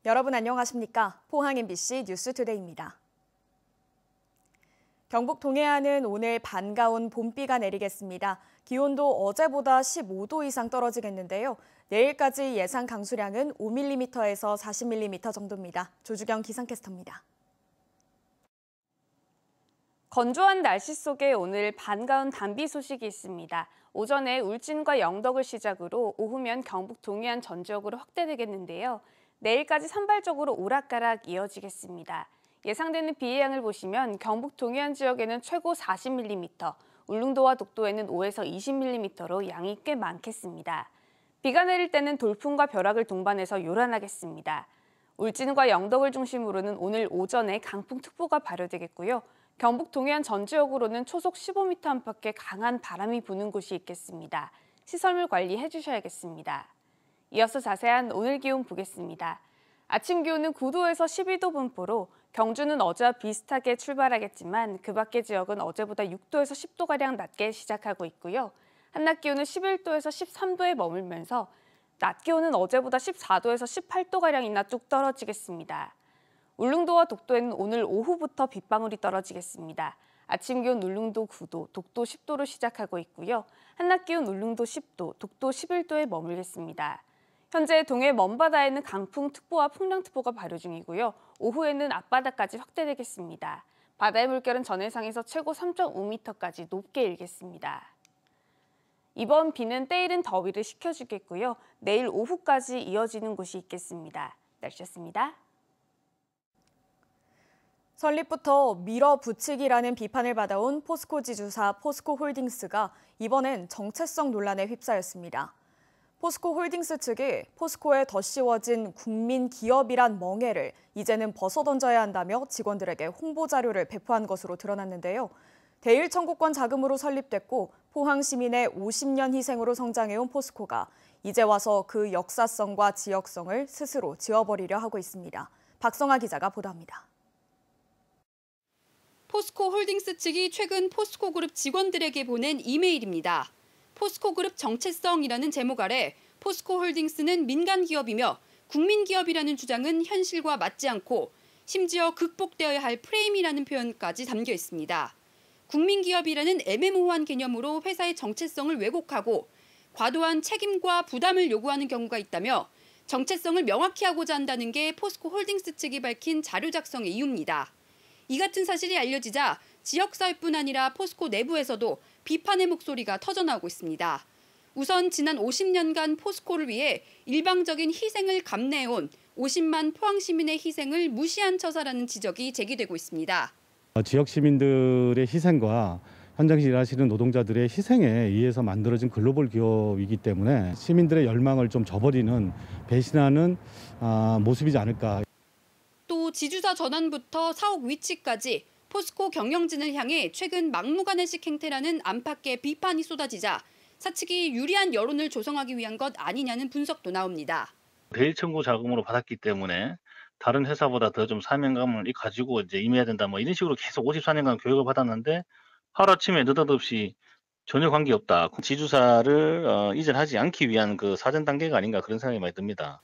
여러분 안녕하십니까? 포항 MBC 뉴스투데이입니다. 경북 동해안은 오늘 반가운 봄비가 내리겠습니다. 기온도 어제보다 15도 이상 떨어지겠는데요. 내일까지 예상 강수량은 5mm에서 40mm 정도입니다. 조주경 기상캐스터입니다. 건조한 날씨 속에 오늘 반가운 단비 소식이 있습니다. 오전에 울진과 영덕을 시작으로 오후면 경북 동해안 전 지역으로 확대되겠는데요. 내일까지 산발적으로 오락가락 이어지겠습니다. 예상되는 비의 양을 보시면 경북 동해안 지역에는 최고 40mm, 울릉도와 독도에는 5에서 20mm로 양이 꽤 많겠습니다. 비가 내릴 때는 돌풍과 벼락을 동반해서 요란하겠습니다. 울진과 영덕을 중심으로는 오늘 오전에 강풍특보가 발효되겠고요. 경북 동해안 전 지역으로는 초속 15m 안팎의 강한 바람이 부는 곳이 있겠습니다. 시설물 관리해 주셔야겠습니다. 이어서 자세한 오늘 기온 보겠습니다. 아침 기온은 9도에서 12도 분포로 경주는 어제와 비슷하게 출발하겠지만 그 밖의 지역은 어제보다 6도에서 10도가량 낮게 시작하고 있고요. 한낮 기온은 11도에서 13도에 머물면서 낮 기온은 어제보다 14도에서 18도가량이나 뚝 떨어지겠습니다. 울릉도와 독도에는 오늘 오후부터 빗방울이 떨어지겠습니다. 아침 기온 울릉도 9도, 독도 10도로 시작하고 있고요. 한낮 기온 울릉도 10도, 독도 11도에 머물겠습니다. 현재 동해 먼바다에는 강풍특보와 풍랑특보가 발효 중이고요. 오후에는 앞바다까지 확대되겠습니다. 바다의 물결은 전해상에서 최고 3.5m까지 높게 일겠습니다. 이번 비는 때이른 더위를 식혀주겠고요. 내일 오후까지 이어지는 곳이 있겠습니다. 날씨였습니다. 설립부터 밀어붙이기라는 비판을 받아온 포스코 지주사 포스코홀딩스가 이번엔 정체성 논란에 휩싸였습니다. 포스코홀딩스 측이 포스코에 더 씌워진 국민 기업이란 멍해를 이제는 벗어던져야 한다며 직원들에게 홍보 자료를 배포한 것으로 드러났는데요. 대일 청구권 자금으로 설립됐고 포항 시민의 50년 희생으로 성장해온 포스코가 이제 와서 그 역사성과 지역성을 스스로 지워버리려 하고 있습니다. 박성아 기자가 보도합니다. 포스코홀딩스 측이 최근 포스코그룹 직원들에게 보낸 이메일입니다. 포스코그룹 정체성이라는 제목 아래 포스코홀딩스는 민간기업이며 국민기업이라는 주장은 현실과 맞지 않고 심지어 극복되어야 할 프레임이라는 표현까지 담겨 있습니다. 국민기업이라는 애매모호한 개념으로 회사의 정체성을 왜곡하고 과도한 책임과 부담을 요구하는 경우가 있다며 정체성을 명확히 하고자 한다는 게 포스코홀딩스 측이 밝힌 자료 작성의 이유입니다. 이 같은 사실이 알려지자 지역사회뿐 아니라 포스코 내부에서도 비판의 목소리가 터져나오고 있습니다. 우선 지난 50년간 포스코를 위해 일방적인 희생을 감내해온 50만 포항 시민의 희생을 무시한 처사라는 지적이 제기되고 있습니다. 지역 시민들의 희생과 현장에서 일하시는 노동자들의 희생에 의해서 만들어진 글로벌 기업이기 때문에 시민들의 열망을 좀 저버리는 배신하는 모습이지 않을까. 또 지주사 전환부터 사옥 위치까지 포스코 경영진을 향해 최근 막무가내식 행태라는 안팎의 비판이 쏟아지자 사측이 유리한 여론을 조성하기 위한 것 아니냐는 분석도 나옵니다. 대일 청구 자금으로 받았기 때문에 다른 회사보다 더 좀 사명감을 가지고 이제 임해야 된다 뭐 이런 식으로 계속 54년간 교육을 받았는데 하루아침에 느닷없이 전혀 관계없다. 지주사를 이전하지 않기 위한 그 사전 단계가 아닌가 그런 생각이 많이 듭니다.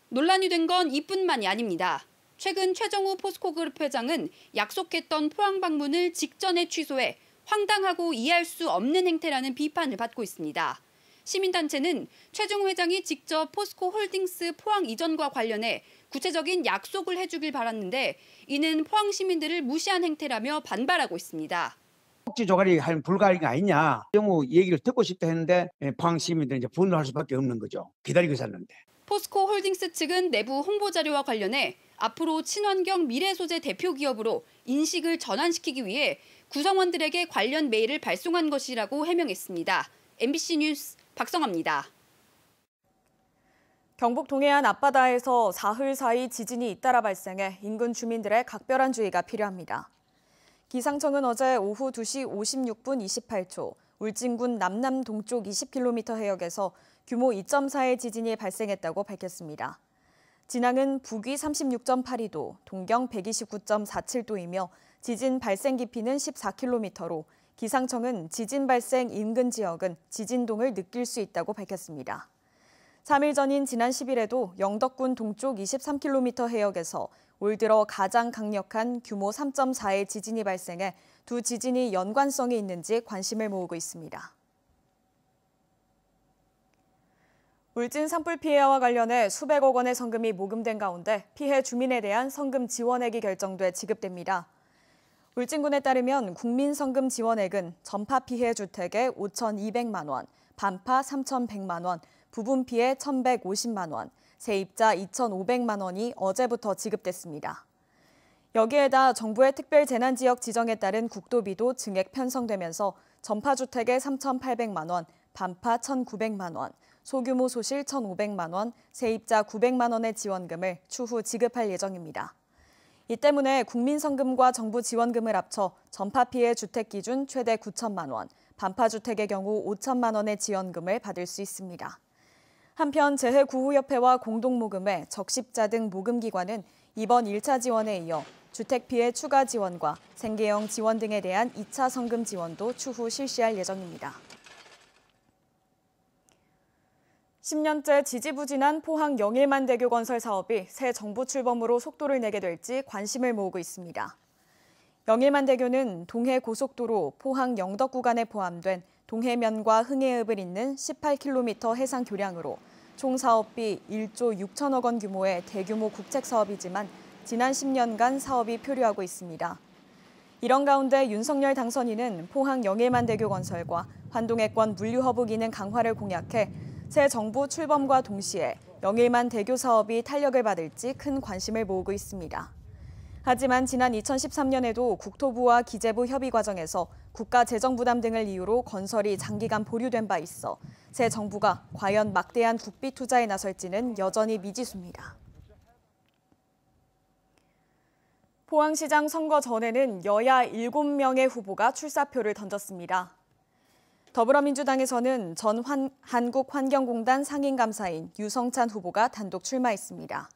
논란이 된 건 이뿐만이 아닙니다. 최근 최정우 포스코그룹 회장은 약속했던 포항 방문을 직전에 취소해 황당하고 이해할 수 없는 행태라는 비판을 받고 있습니다. 시민단체는 최정우 회장이 직접 포스코홀딩스 포항 이전과 관련해 구체적인 약속을 해주길 바랐는데 이는 포항 시민들을 무시한 행태라며 반발하고 있습니다. 복지 조달이 할 불가능이 아니냐. 정우 얘기를 듣고 싶다 했는데 포항 시민들은 이제 분노할 수밖에 없는 거죠. 기다리고 있었는데. 포스코홀딩스 측은 내부 홍보 자료와 관련해 앞으로 친환경 미래소재 대표 기업으로 인식을 전환시키기 위해 구성원들에게 관련 메일을 발송한 것이라고 해명했습니다. MBC 뉴스 박성아입니다. 경북 동해안 앞바다에서 사흘 사이 지진이 잇따라 발생해 인근 주민들의 각별한 주의가 필요합니다. 기상청은 어제 오후 2시 56분 28초 울진군 남남 동쪽 20km 해역에서 규모 2.4의 지진이 발생했다고 밝혔습니다. 진앙은 북위 36.82도, 동경 129.47도이며 지진 발생 깊이는 14km로 기상청은 지진 발생 인근 지역은 지진동을 느낄 수 있다고 밝혔습니다. 3일 전인 지난 10일에도 영덕군 동쪽 23km 해역에서 올 들어 가장 강력한 규모 3.4의 지진이 발생해 두 지진이 연관성이 있는지 관심을 모으고 있습니다. 울진 산불 피해와 관련해 수백억 원의 성금이 모금된 가운데 피해 주민에 대한 성금 지원액이 결정돼 지급됩니다. 울진군에 따르면 국민성금 지원액은 전파 피해 주택에 5,200만 원, 반파 3,100만 원, 부분 피해 1,150만 원, 세입자 2,500만 원이 어제부터 지급됐습니다. 여기에다 정부의 특별재난지역 지정에 따른 국도비도 증액 편성되면서 전파주택에 3,800만 원, 반파 1,900만 원, 소규모 소실 1,500만 원, 세입자 900만 원의 지원금을 추후 지급할 예정입니다. 이 때문에 국민성금과 정부 지원금을 합쳐 전파 피해 주택 기준 최대 9천만 원, 반파 주택의 경우 5천만 원의 지원금을 받을 수 있습니다. 한편 재해구호협회와 공동모금회, 적십자 등 모금기관은 이번 1차 지원에 이어 주택 피해 추가 지원과 생계형 지원 등에 대한 2차 성금 지원도 추후 실시할 예정입니다. 10년째 지지부진한 포항 영일만대교 건설 사업이 새 정부 출범으로 속도를 내게 될지 관심을 모으고 있습니다. 영일만대교는 동해고속도로 포항 영덕 구간에 포함된 동해면과 흥해읍을 잇는 18km 해상 교량으로 총 사업비 1조 6천억 원 규모의 대규모 국책 사업이지만 지난 10년간 사업이 표류하고 있습니다. 이런 가운데 윤석열 당선인은 포항 영일만대교 건설과 환동해권 물류허브 기능 강화를 공약해 새 정부 출범과 동시에 영일만대교 사업이 탄력을 받을지 큰 관심을 모으고 있습니다. 하지만 지난 2013년에도 국토부와 기재부 협의 과정에서 국가 재정 부담 등을 이유로 건설이 장기간 보류된 바 있어 새 정부가 과연 막대한 국비 투자에 나설지는 여전히 미지수입니다. 포항시장 선거 전에는 여야 7명의 후보가 출사표를 던졌습니다. 더불어민주당에서는 전 한국환경공단 상임감사인 유성찬 후보가 단독 출마했습니다.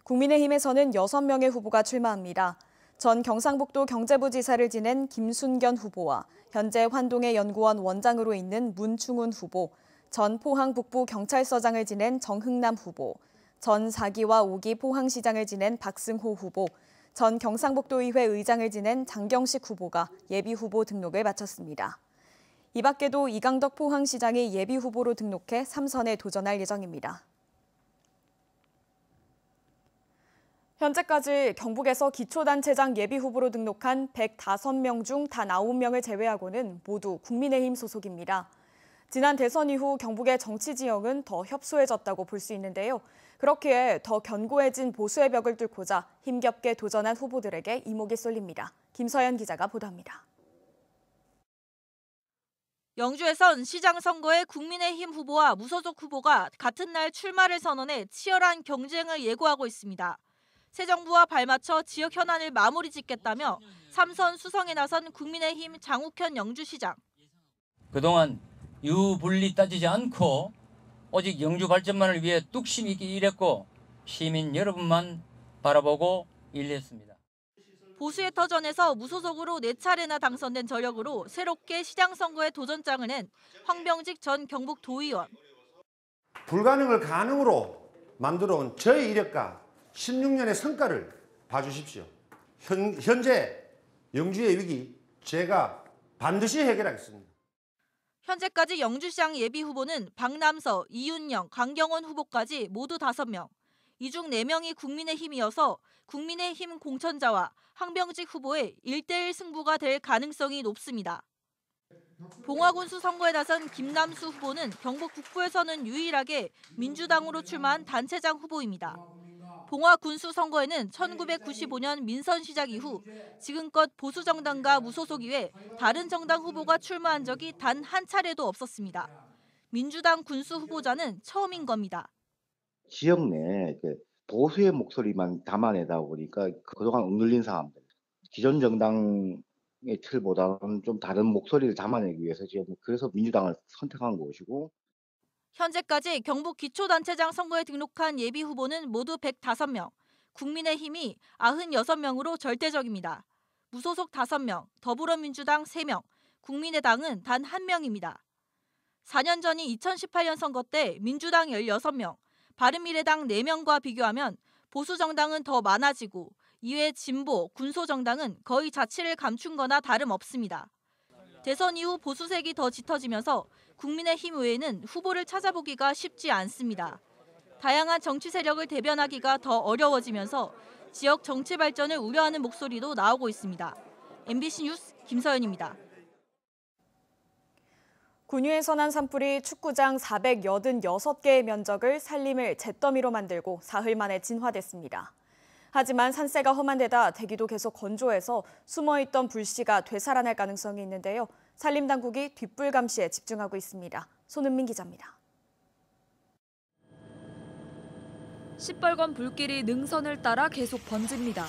국민의힘에서는 6명의 후보가 출마합니다. 전 경상북도 경제부지사를 지낸 김순견 후보와 현재 환동해 연구원 원장으로 있는 문충훈 후보, 전 포항 북부 경찰서장을 지낸 정흥남 후보, 전 4기와 5기 포항시장을 지낸 박승호 후보, 전 경상북도의회 의장을 지낸 장경식 후보가 예비후보 등록을 마쳤습니다. 이 밖에도 이강덕 포항시장이 예비후보로 등록해 3선에 도전할 예정입니다. 현재까지 경북에서 기초단체장 예비후보로 등록한 105명 중 단 9명을 제외하고는 모두 국민의힘 소속입니다. 지난 대선 이후 경북의 정치 지형은 더 협소해졌다고 볼 수 있는데요. 그렇기에 더 견고해진 보수의 벽을 뚫고자 힘겹게 도전한 후보들에게 이목이 쏠립니다. 김서연 기자가 보도합니다. 영주에선 시장 선거에 국민의힘 후보와 무소속 후보가 같은 날 출마를 선언해 치열한 경쟁을 예고하고 있습니다. 새 정부와 발맞춰 지역 현안을 마무리 짓겠다며 3선 수성에 나선 국민의힘 장욱현 영주시장. 그동안 유불리 따지지 않고 오직 영주 발전만을 위해 뚝심 있게 일했고 시민 여러분만 바라보고 일했습니다. 보수의 터전에서 무소속으로 4차례나 당선된 저력으로 새롭게 시장 선거에 도전장을 낸 황병직 전 경북도의원. 불가능을 가능으로 만들어온 저의 이력과 16년의 성과를 봐주십시오. 현재 영주의 위기 제가 반드시 해결하겠습니다. 현재까지 영주시장 예비후보는 박남서, 이윤영, 강경원 후보까지 모두 5명. 이 중 4명이 국민의힘이어서 국민의힘 공천자와 황병직 후보의 1대1 승부가 될 가능성이 높습니다. 봉화군수 선거에 나선 김남수 후보는 경북 북부에서는 유일하게 민주당으로 출마한 단체장 후보입니다. 봉화군수 선거에는 1995년 민선 시작 이후 지금껏 보수정당과 무소속 이외 다른 정당 후보가 출마한 적이 단 한 차례도 없었습니다. 민주당 군수 후보자는 처음인 겁니다. 지역 내 보수의 목소리만 담아내다 보니까 그동안 억눌린 사람들, 기존 정당의 틀보다는 좀 다른 목소리를 담아내기 위해서 지금 그래서 민주당을 선택한 것이고. 현재까지 경북 기초단체장 선거에 등록한 예비후보는 모두 105명, 국민의힘이 96명으로 절대적입니다. 무소속 5명, 더불어민주당 3명, 국민의당은 단 1명입니다. 4년 전인 2018년 선거 때 민주당 16명, 바른미래당 4명과 비교하면 보수 정당은 더 많아지고 이외 진보, 군소 정당은 거의 자치를 감춘 거나 다름없습니다. 대선 이후 보수색이 더 짙어지면서 국민의힘 외에는 후보를 찾아보기가 쉽지 않습니다. 다양한 정치 세력을 대변하기가 더 어려워지면서 지역 정치 발전을 우려하는 목소리도 나오고 있습니다. MBC 뉴스 김서연입니다. 군위에서 난 산불이 축구장 486개의 면적을 산림을 잿더미로 만들고 사흘 만에 진화됐습니다. 하지만 산세가 험한 데다 대기도 계속 건조해서 숨어있던 불씨가 되살아날 가능성이 있는데요. 산림당국이 뒷불 감시에 집중하고 있습니다. 손은민 기자입니다. 시뻘건 불길이 능선을 따라 계속 번집니다.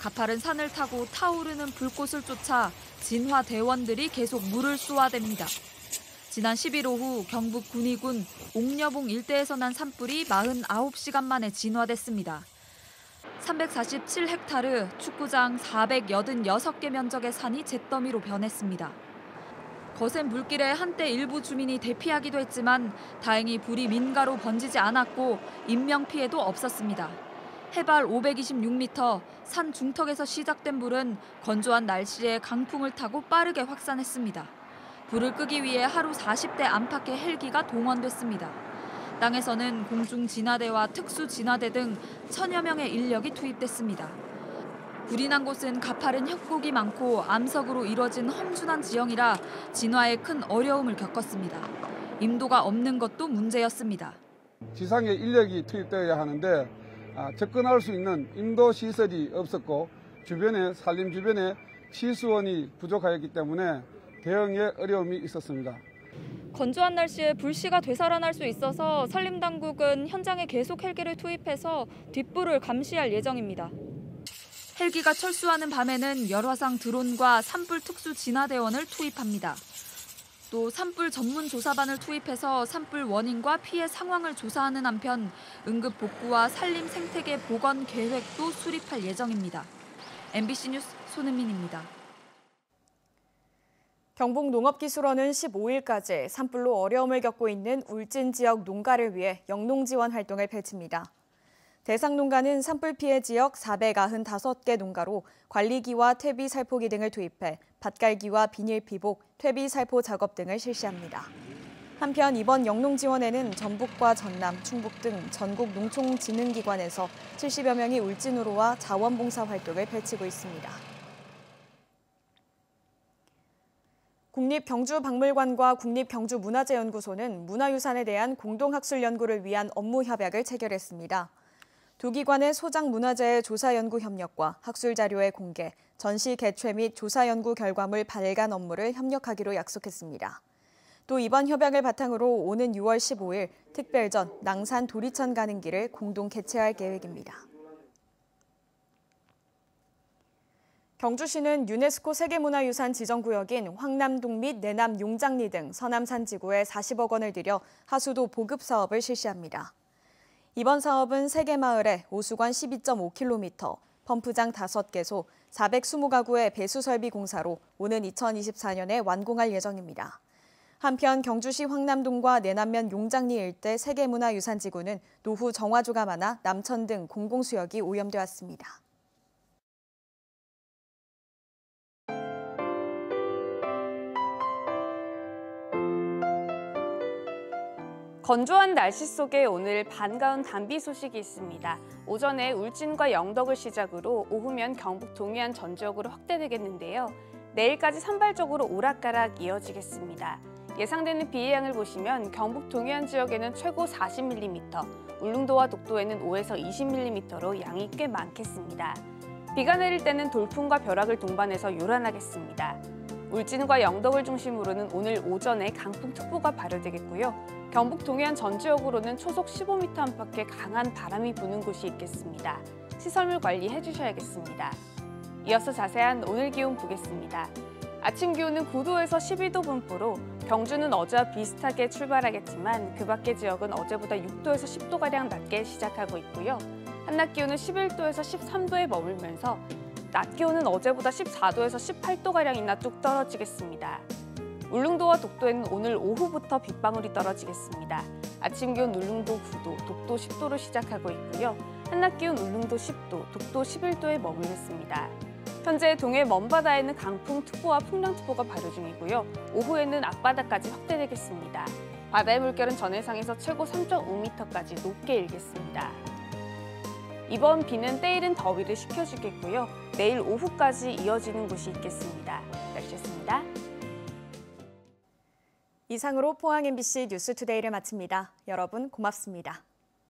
가파른 산을 타고 타오르는 불꽃을 쫓아 진화 대원들이 계속 물을 쏘아댑니다. 지난 10일 오후 경북 군위군 옥녀봉 일대에서 난 산불이 49시간 만에 진화됐습니다. 347헥타르 축구장 486개 면적의 산이 잿더미로 변했습니다. 거센 불길에 한때 일부 주민이 대피하기도 했지만 다행히 불이 민가로 번지지 않았고 인명피해도 없었습니다. 해발 526m, 산 중턱에서 시작된 불은 건조한 날씨에 강풍을 타고 빠르게 확산했습니다. 불을 끄기 위해 하루 40대 안팎의 헬기가 동원됐습니다. 땅에서는 공중 진화대와 특수 진화대 등 1000여 명의 인력이 투입됐습니다. 불이 난 곳은 가파른 협곡이 많고 암석으로 이뤄진 험준한 지형이라 진화에 큰 어려움을 겪었습니다. 임도가 없는 것도 문제였습니다. 지상에 인력이 투입되어야 하는데 접근할 수 있는 임도 시설이 없었고 산림 주변에 치수원이 부족하였기 때문에 대응에 어려움이 있었습니다. 건조한 날씨에 불씨가 되살아날 수 있어서 산림당국은 현장에 계속 헬기를 투입해서 뒷불을 감시할 예정입니다. 헬기가 철수하는 밤에는 열화상 드론과 산불 특수 진화대원을 투입합니다. 또 산불 전문 조사반을 투입해서 산불 원인과 피해 상황을 조사하는 한편 응급 복구와 산림 생태계 복원 계획도 수립할 예정입니다. MBC 뉴스 손은민입니다. 경북농업기술원은 15일까지 산불로 어려움을 겪고 있는 울진 지역 농가를 위해 영농 지원 활동을 펼칩니다. 대상 농가는 산불 피해 지역 495개 농가로 관리기와 퇴비 살포기 등을 투입해 밭갈기와 비닐 피복, 퇴비 살포 작업 등을 실시합니다. 한편 이번 영농 지원에는 전북과 전남, 충북 등 전국 농촌진흥기관에서 70여 명이 울진으로 와 자원봉사 활동을 펼치고 있습니다. 국립경주박물관과 국립경주문화재연구소는 문화유산에 대한 공동학술 연구를 위한 업무 협약을 체결했습니다. 두 기관의 소장 문화재의 조사 연구 협력과 학술 자료의 공개, 전시 개최 및 조사 연구 결과물 발간 업무를 협력하기로 약속했습니다. 또 이번 협약을 바탕으로 오는 6월 15일 특별전 낭산 도리천 가는 길을 공동 개최할 계획입니다. 경주시는 유네스코 세계문화유산 지정구역인 황남동 및 내남 용장리 등 서남산 지구에 40억 원을 들여 하수도 보급 사업을 실시합니다. 이번 사업은 3개 마을에 오수관 12.5km, 펌프장 5개소, 420가구의 배수 설비 공사로 오는 2024년에 완공할 예정입니다. 한편 경주시 황남동과 내남면 용장리 일대 세계문화유산 지구는 노후 정화조가 많아 남천 등 공공수역이 오염돼 왔습니다. 건조한 날씨 속에 오늘 반가운 단비 소식이 있습니다. 오전에 울진과 영덕을 시작으로 오후면 경북 동해안 전 지역으로 확대되겠는데요. 내일까지 산발적으로 오락가락 이어지겠습니다. 예상되는 비의 양을 보시면 경북 동해안 지역에는 최고 40mm, 울릉도와 독도에는 5에서 20mm로 양이 꽤 많겠습니다. 비가 내릴 때는 돌풍과 벼락을 동반해서 요란하겠습니다. 울진과 영덕을 중심으로는 오늘 오전에 강풍특보가 발효되겠고요. 경북 동해안 전 지역으로는 초속 15m 안팎의 강한 바람이 부는 곳이 있겠습니다. 시설물 관리해 주셔야겠습니다. 이어서 자세한 오늘 기온 보겠습니다. 아침 기온은 9도에서 12도 분포로 경주는 어제와 비슷하게 출발하겠지만 그 밖의 지역은 어제보다 6도에서 10도가량 낮게 시작하고 있고요. 한낮 기온은 11도에서 13도에 머물면서 낮 기온은 어제보다 14도에서 18도가량이나 뚝 떨어지겠습니다. 울릉도와 독도에는 오늘 오후부터 빗방울이 떨어지겠습니다. 아침 기온 울릉도 9도, 독도 10도로 시작하고 있고요. 한낮 기온 울릉도 10도, 독도 11도에 머물겠습니다. 현재 동해 먼바다에는 강풍특보와 풍랑특보가 발효 중이고요. 오후에는 앞바다까지 확대되겠습니다. 바다의 물결은 전해상에서 최고 3.5m까지 높게 일겠습니다. 이번 비는 때이른 더위를 식혀주겠고요. 내일 오후까지 이어지는 곳이 있겠습니다. 날씨였습니다. 이상으로 포항 MBC 뉴스투데이를 마칩니다. 여러분 고맙습니다.